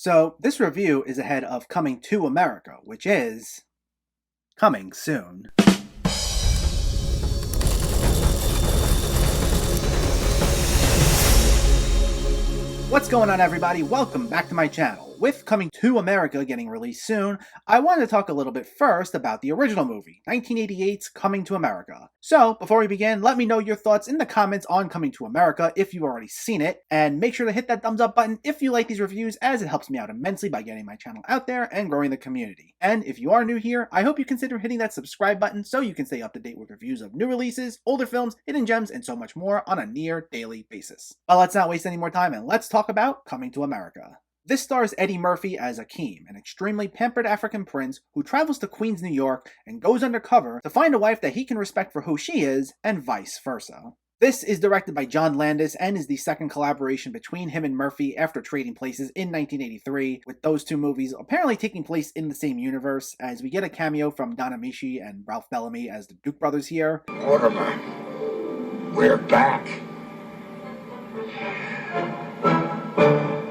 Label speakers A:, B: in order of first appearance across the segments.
A: So, this review is ahead of Coming to America, which is coming soon. What's going on, everybody? Welcome back to my channel. With Coming to America getting released soon, I wanted to talk a little bit first about the original movie, 1988's Coming to America. So, before we begin, let me know your thoughts in the comments on Coming to America if you've already seen it, and make sure to hit that thumbs up button if you like these reviews, as it helps me out immensely by getting my channel out there and growing the community. And if you are new here, I hope you consider hitting that subscribe button so you can stay up to date with reviews of new releases, older films, hidden gems, and so much more on a near daily basis. But let's not waste any more time and let's talk about Coming to America. This stars Eddie Murphy as Akeem, an extremely pampered African prince who travels to Queens, New York, and goes undercover to find a wife that he can respect for who she is, and vice versa. This is directed by John Landis and is the second collaboration between him and Murphy after Trading Places in 1983, with those two movies apparently taking place in the same universe, as we get a cameo from Don Amici and Ralph Bellamy as the Duke brothers here.
B: Waterman, we're back.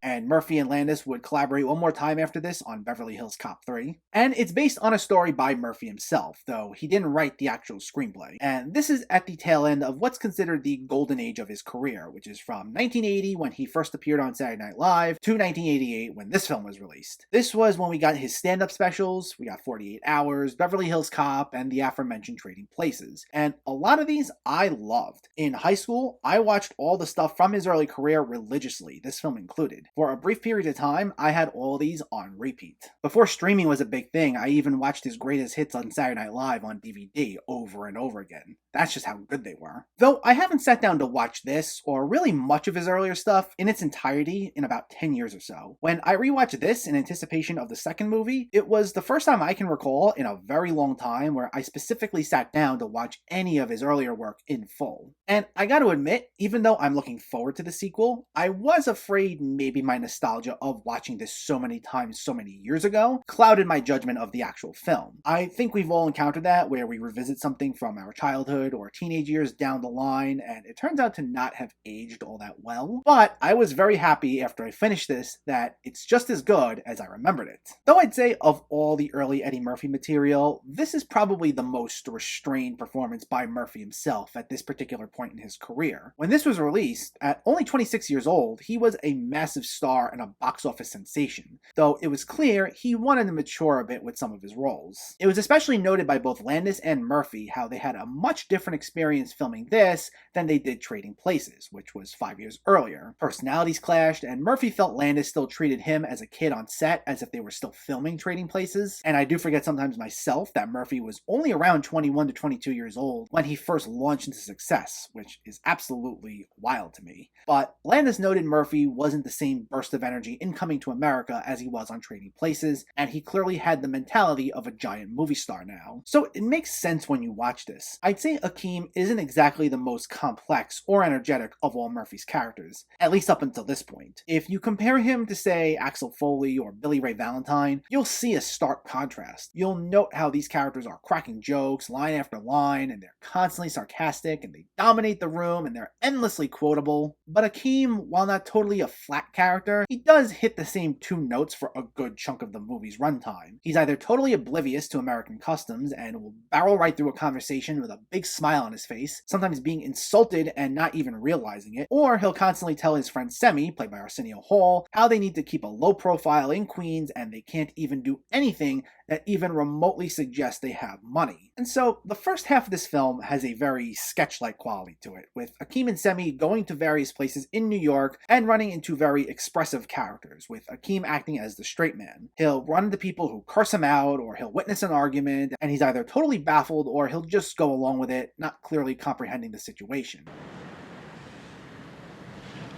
A: And Murphy and Landis would collaborate one more time after this on Beverly Hills Cop 3. And it's based on a story by Murphy himself, though he didn't write the actual screenplay. And this is at the tail end of what's considered the golden age of his career, which is from 1980 when he first appeared on Saturday Night Live to 1988 when this film was released. This was when we got his stand-up specials, we got 48 Hours, Beverly Hills Cop, and the aforementioned Trading Places. And a lot of these I loved. In high school, I watched all the stuff from his early career religiously, this film included. For a brief period of time, I had all these on repeat. Before streaming was a big thing, I even watched his greatest hits on Saturday Night Live on DVD over and over again. That's just how good they were. Though I haven't sat down to watch this, or really much of his earlier stuff, in its entirety in about 10 years or so. When I rewatched this in anticipation of the second movie, it was the first time I can recall in a very long time where I specifically sat down to watch any of his earlier work in full. And I gotta admit, even though I'm looking forward to the sequel, I was afraid maybe my nostalgia of watching this so many times so many years ago clouded my judgment of the actual film. I think we've all encountered that, where we revisit something from our childhood or teenage years down the line, and it turns out to not have aged all that well. But I was very happy after I finished this that it's just as good as I remembered it. Though I'd say of all the early Eddie Murphy material, this is probably the most restrained performance by Murphy himself at this particular point in his career. When this was released, at only 26 years old, he was a massive star and a box office sensation, though it was clear he wanted to mature a bit with some of his roles. It was especially noted by both Landis and Murphy how they had a much different experience filming this than they did Trading Places, which was 5 years earlier. Personalities clashed, and Murphy felt Landis still treated him as a kid on set as if they were still filming Trading Places. And I do forget sometimes myself that Murphy was only around 21 to 22 years old when he first launched into success, which is absolutely wild to me. But Landis noted Murphy wasn't the same burst of energy in Coming to America as he was on Trading Places, and he clearly had the mentality of a giant movie star now. So it makes sense when you watch this. I'd say Akeem isn't exactly the most complex or energetic of all Murphy's characters, at least up until this point. If you compare him to, say, Axel Foley or Billy Ray Valentine, you'll see a stark contrast. You'll note how these characters are cracking jokes line after line, and they're constantly sarcastic, and they dominate the room, and they're endlessly quotable. But Akeem, while not totally a flat character, he does hit the same two notes for a good chunk of the movie's runtime. He's either totally oblivious to American customs and will barrel right through a conversation with a big smile on his face, sometimes being insulted and not even realizing it, or he'll constantly tell his friend Semi, played by Arsenio Hall, how they need to keep a low profile in Queens and they can't even do anything that even remotely suggests they have money. And so the first half of this film has a very sketch-like quality to it, with Akeem and Semi going to various places in New York and running into very expressive characters, with Akeem acting as the straight man. He'll run into people who curse him out, or he'll witness an argument, and he's either totally baffled or he'll just go along with it, not clearly comprehending the situation.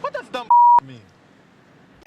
C: What does dumb mean?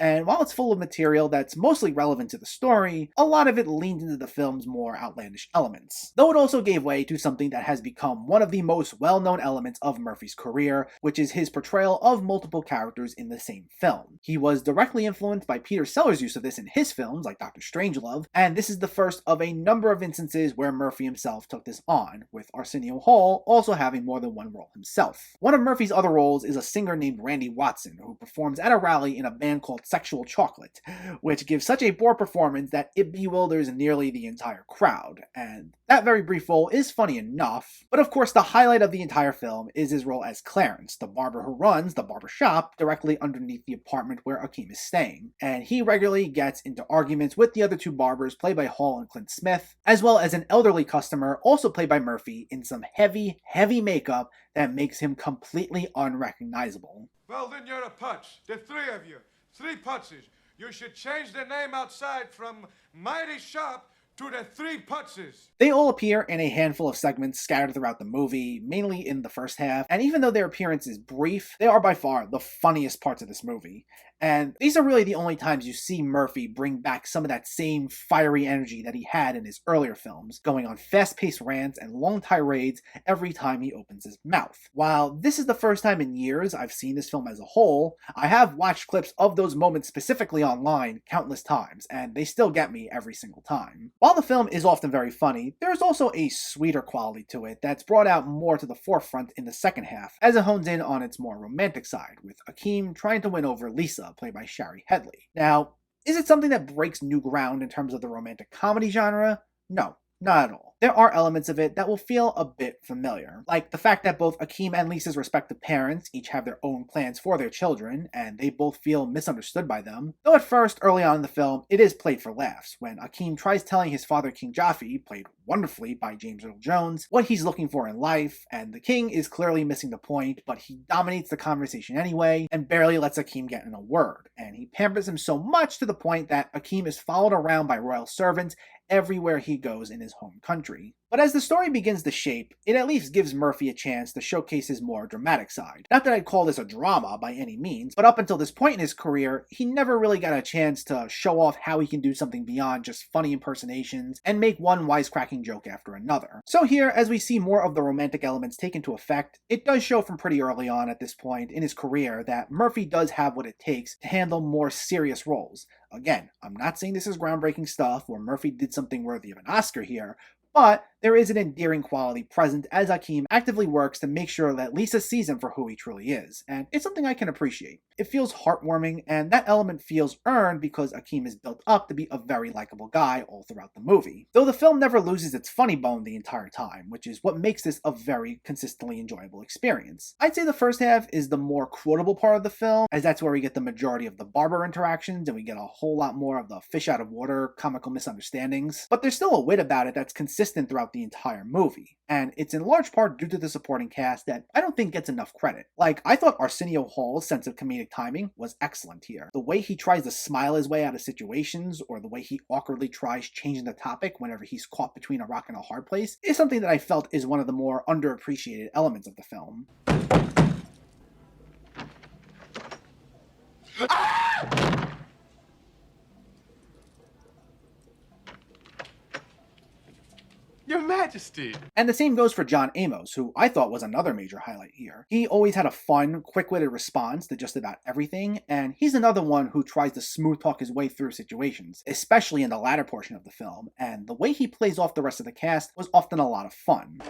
A: And while it's full of material that's mostly relevant to the story, a lot of it leaned into the film's more outlandish elements. Though it also gave way to something that has become one of the most well-known elements of Murphy's career, which is his portrayal of multiple characters in the same film. He was directly influenced by Peter Sellers' use of this in his films, like Dr. Strangelove, and this is the first of a number of instances where Murphy himself took this on, with Arsenio Hall also having more than one role himself. One of Murphy's other roles is a singer named Randy Watson, who performs at a rally in a band called sexual chocolate, which gives such a poor performance that it bewilders nearly the entire crowd. And that very brief role is funny enough, but of course the highlight of the entire film is his role as Clarence, the barber who runs the barber shop directly underneath the apartment where Akeem is staying. And he regularly gets into arguments with the other two barbers, played by Hall and Clint Smith, as well as an elderly customer, also played by Murphy, in some heavy, heavy makeup that makes him completely unrecognizable.
C: Well, then you're a putz. The three of you. 3 putzes. You should change the name outside from Mighty Shop to the 3 putzes.
A: They all appear in a handful of segments scattered throughout the movie, mainly in the first half, and even though their appearance is brief, they are by far the funniest parts of this movie. And these are really the only times you see Murphy bring back some of that same fiery energy that he had in his earlier films, going on fast-paced rants and long tirades every time he opens his mouth. While this is the first time in years I've seen this film as a whole, I have watched clips of those moments specifically online countless times, and they still get me every single time. While the film is often very funny, there is also a sweeter quality to it that's brought out more to the forefront in the second half, as it hones in on its more romantic side, with Akeem trying to win over Lisa, played by Shari Headley. Now, is it something that breaks new ground in terms of the romantic comedy genre? No, not at all. There are elements of it that will feel a bit familiar, like the fact that both Akeem and Lisa's respective parents each have their own plans for their children, and they both feel misunderstood by them. Though at first, early on in the film, it is played for laughs, when Akeem tries telling his father King Jaffe, played wonderfully by James Earl Jones, what he's looking for in life, and the king is clearly missing the point, but he dominates the conversation anyway, and barely lets Akeem get in a word, and he pampers him so much to the point that Akeem is followed around by royal servants everywhere he goes in his home country. But as the story begins to shape, it at least gives Murphy a chance to showcase his more dramatic side. Not that I'd call this a drama by any means, but up until this point in his career, he never really got a chance to show off how he can do something beyond just funny impersonations and make one wisecracking joke after another. So here, as we see more of the romantic elements take into effect, it does show from pretty early on at this point in his career that Murphy does have what it takes to handle more serious roles. Again, I'm not saying this is groundbreaking stuff or Murphy did something worthy of an Oscar here, but there is an endearing quality present as Akeem actively works to make sure that Lisa sees him for who he truly is, and it's something I can appreciate. It feels heartwarming, and that element feels earned because Akeem is built up to be a very likable guy all throughout the movie. Though the film never loses its funny bone the entire time, which is what makes this a very consistently enjoyable experience. I'd say the first half is the more quotable part of the film, as that's where we get the majority of the barber interactions, and we get a whole lot more of the fish out of water comical misunderstandings. But there's still a wit about it that's consistent throughout the entire movie, and it's in large part due to the supporting cast that I don't think gets enough credit. Like, I thought Arsenio Hall's sense of comedic timing was excellent here. The way he tries to smile his way out of situations, or the way he awkwardly tries changing the topic whenever he's caught between a rock and a hard place, is something that I felt is one of the more underappreciated elements of the film.
C: Your Majesty!
A: And the same goes for John Amos, who I thought was another major highlight here. He always had a fun, quick-witted response to just about everything, and he's another one who tries to smooth talk his way through situations, especially in the latter portion of the film, and the way he plays off the rest of the cast was often a lot of fun.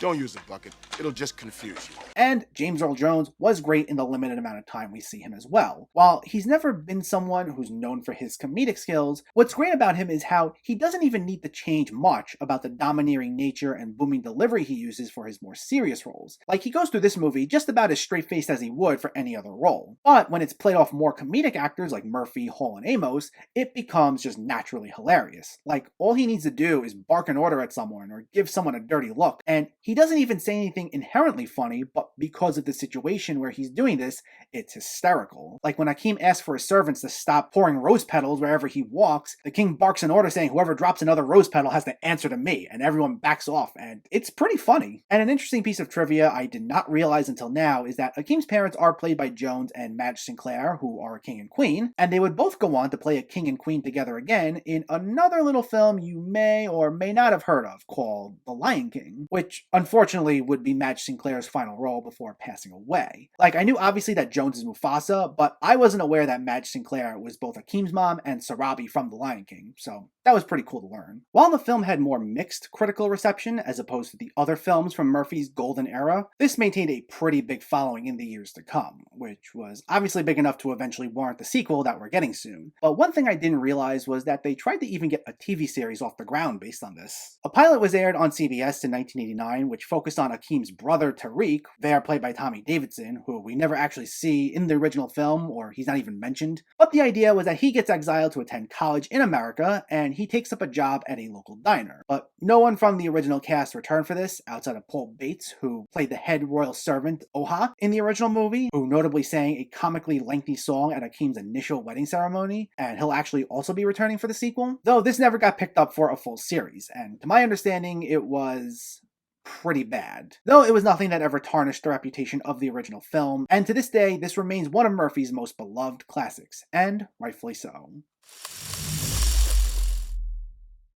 D: Don't use the bucket. It'll just confuse you.
A: And James Earl Jones was great in the limited amount of time we see him as well. While he's never been someone who's known for his comedic skills, what's great about him is how he doesn't even need to change much about the domineering nature and booming delivery he uses for his more serious roles. Like, he goes through this movie just about as straight-faced as he would for any other role. But when it's played off more comedic actors like Murphy, Hall, and Amos, it becomes just naturally hilarious. Like, all he needs to do is bark an order at someone or give someone a dirty look, and he doesn't even say anything inherently funny, but because of the situation where he's doing this, it's hysterical. Like when Akeem asks for his servants to stop pouring rose petals wherever he walks, the king barks an order saying whoever drops another rose petal has to answer to me, and everyone backs off, and it's pretty funny. And an interesting piece of trivia I did not realize until now is that Akeem's parents are played by Jones and Madge Sinclair, who are a king and queen, and they would both go on to play a king and queen together again in another little film you may or may not have heard of called The Lion King, which unfortunately would be Madge Sinclair's final role before passing away. Like, I knew obviously that Jones is Mufasa, but I wasn't aware that Madge Sinclair was both Akeem's mom and Sarabi from The Lion King, so that was pretty cool to learn. While the film had more mixed critical reception as opposed to the other films from Murphy's golden era, this maintained a pretty big following in the years to come, which was obviously big enough to eventually warrant the sequel that we're getting soon. But one thing I didn't realize was that they tried to even get a TV series off the ground based on this. A pilot was aired on CBS in 1989, which focused on Akeem's brother Tariq, there played by Tommy Davidson, who we never actually see in the original film, or he's not even mentioned. But the idea was that he gets exiled to attend college in America, and he takes up a job at a local diner. But no one from the original cast returned for this, outside of Paul Bates, who played the head royal servant Oha in the original movie, who notably sang a comically lengthy song at Akeem's initial wedding ceremony, and he'll actually also be returning for the sequel, though this never got picked up for a full series, and to my understanding it was pretty bad. Though it was nothing that ever tarnished the reputation of the original film, and to this day this remains one of Murphy's most beloved classics, and rightfully so.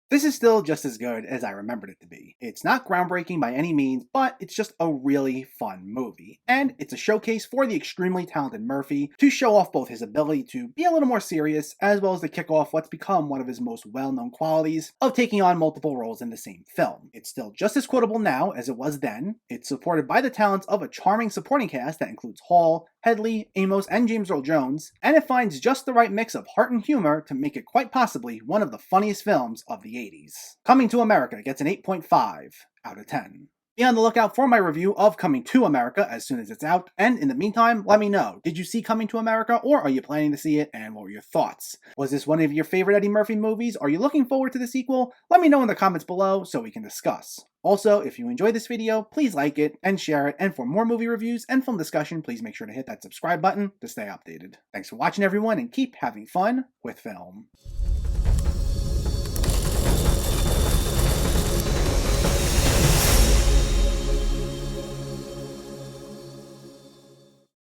A: This is still just as good as I remembered it to be. It's not groundbreaking by any means, but it's just a really fun movie. And it's a showcase for the extremely talented Murphy to show off both his ability to be a little more serious, as well as to kick off what's become one of his most well-known qualities of taking on multiple roles in the same film. It's still just as quotable now as it was then. It's supported by the talents of a charming supporting cast that includes Hall, Headley, Amos, and James Earl Jones, and it finds just the right mix of heart and humor to make it quite possibly one of the funniest films of the 80s. Coming to America gets an 8.5 out of 10. Be on the lookout for my review of Coming to America as soon as it's out, and in the meantime, let me know, did you see Coming to America, or are you planning to see it, and what were your thoughts? Was this one of your favorite Eddie Murphy movies? Are you looking forward to the sequel? Let me know in the comments below so we can discuss. Also, if you enjoyed this video, please like it and share it, and for more movie reviews and film discussion, please make sure to hit that subscribe button to stay updated. Thanks for watching everyone, and keep having fun with film.